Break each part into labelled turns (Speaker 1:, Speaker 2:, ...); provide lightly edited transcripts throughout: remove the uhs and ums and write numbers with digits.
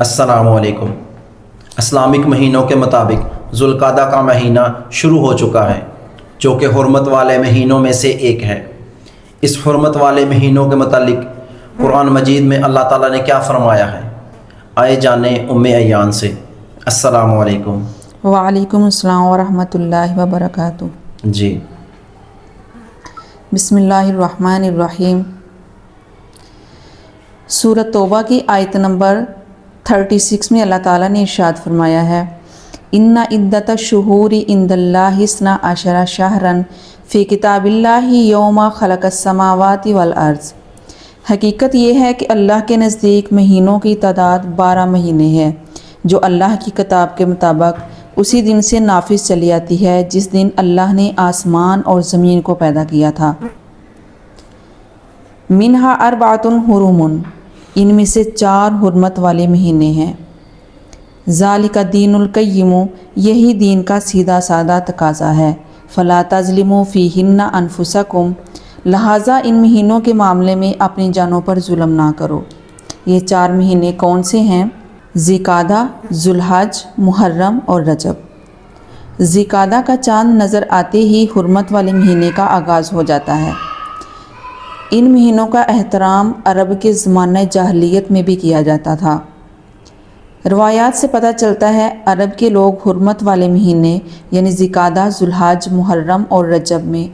Speaker 1: السلام علیکم۔ اسلامک مہینوں کے مطابق ذوالقعدہ کا مہینہ شروع ہو چکا ہے، جو کہ حرمت والے مہینوں میں سے ایک ہے۔ اس حرمت والے مہینوں کے متعلق قرآن مجید میں اللہ تعالیٰ نے کیا فرمایا ہے؟ آئے جانیں ام ایان سے۔ السلام علیکم۔
Speaker 2: وعلیکم السلام ورحمۃ اللہ وبرکاتہ۔
Speaker 1: جی
Speaker 2: بسم اللہ الرحمن الرحیم۔ سورۃ توبہ کی آیت نمبر 36 میں اللہ تعالیٰ نے ارشاد فرمایا ہے، ان عدۃ الشہور عند اللہ 12 شہرا فی کتاب اللہ یوم خلق السماوات والارض۔ حقیقت یہ ہے کہ اللہ کے نزدیک مہینوں کی تعداد 12 مہینے ہے، جو اللہ کی کتاب کے مطابق اسی دن سے نافذ چلی آتی ہے جس دن اللہ نے آسمان اور زمین کو پیدا کیا تھا۔ منہا اربعۃ حرم، ان میں سے 4 حرمت والے مہینے ہیں۔ ذالک دین القیم، یہی دین کا سیدھا سادہ تقاضا ہے۔ فلا تظلموا فیہن انفسکم، لہٰذا ان مہینوں کے معاملے میں اپنی جانوں پر ظلم نہ کرو۔ یہ 4 مہینے کون سے ہیں؟ ذوالقعدہ، ذوالحج، محرم اور رجب۔ ذوالقعدہ کا چاند نظر آتے ہی حرمت والے مہینے کا آغاز ہو جاتا ہے۔ ان مہینوں کا احترام عرب کے زمانہ جاہلیت میں بھی کیا جاتا تھا۔ روایات سے پتہ چلتا ہے عرب کے لوگ حرمت والے مہینے یعنی ذوالقعدہ، ذوالحج، محرم اور رجب میں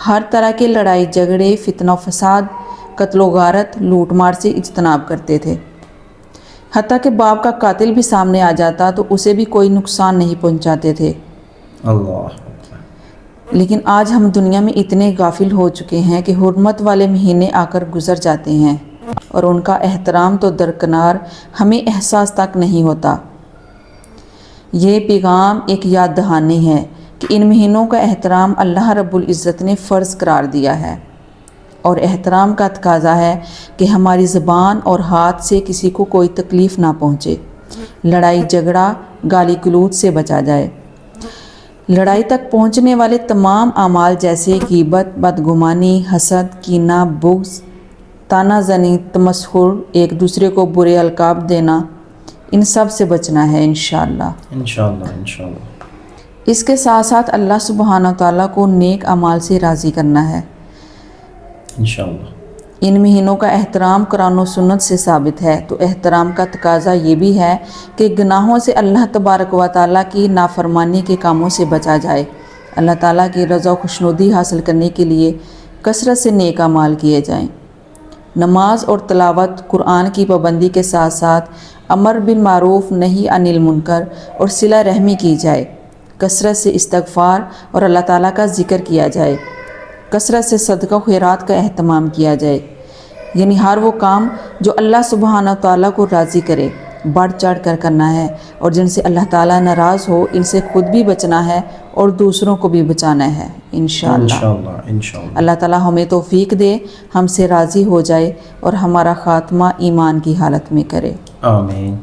Speaker 2: ہر طرح کے لڑائی جھگڑے، فتنہ و فساد، قتل و غارت، لوٹ مار سے اجتناب کرتے تھے۔ حتیٰ کہ باپ کا قاتل بھی سامنے آ جاتا تو اسے بھی کوئی نقصان نہیں پہنچاتے تھے۔
Speaker 1: اللہ۔
Speaker 2: لیکن آج ہم دنیا میں اتنے غافل ہو چکے ہیں کہ حرمت والے مہینے آ کر گزر جاتے ہیں اور ان کا احترام تو درکنار ہمیں احساس تک نہیں ہوتا۔ یہ پیغام ایک یاد دہانی ہے کہ ان مہینوں کا احترام اللہ رب العزت نے فرض قرار دیا ہے، اور احترام کا تقاضا ہے کہ ہماری زبان اور ہاتھ سے کسی کو کوئی تکلیف نہ پہنچے، لڑائی جھگڑا، گالی گلوچ سے بچا جائے۔ لڑائی تک پہنچنے والے تمام اعمال جیسے غیبت، بدگمانی، حسد، کینہ، بغض، طعنہ زنی، تمسخر، ایک دوسرے کو برے القاب دینا، ان سب سے بچنا ہے انشاءاللہ۔
Speaker 1: انشاءاللہ۔
Speaker 2: اس کے ساتھ ساتھ اللہ سبحانہ و تعالیٰ کو نیک اعمال سے راضی کرنا ہے۔
Speaker 1: انشاءاللہ۔
Speaker 2: ان مہینوں کا احترام قرآن و سنت سے ثابت ہے، تو احترام کا تقاضا یہ بھی ہے کہ گناہوں سے اللہ تبارک و تعالیٰ کی نافرمانی کے کاموں سے بچا جائے۔ اللہ تعالیٰ کی رضا و خوشنودی حاصل کرنے کے لیے کثرت سے نیک اعمال کیے جائیں۔ نماز اور تلاوت، قرآن کی پابندی کے ساتھ ساتھ امر بالمعروف، نہی عن المنکر اور صلہ رحمی کی جائے۔ کثرت سے استغفار اور اللہ تعالیٰ کا ذکر کیا جائے۔ کثرت سے صدقہ و خیرات کا اہتمام کیا جائے، یعنی ہر وہ کام جو اللہ سبحانہ تعالیٰ کو راضی کرے بڑھ چڑھ کر کرنا ہے، اور جن سے اللہ تعالیٰ ناراض ہو ان سے خود بھی بچنا ہے اور دوسروں کو بھی بچانا ہے انشاءاللہ۔ اللہ تعالیٰ ہمیں توفیق دے، ہم سے راضی ہو جائے اور ہمارا خاتمہ ایمان کی حالت میں کرے۔
Speaker 1: آمین۔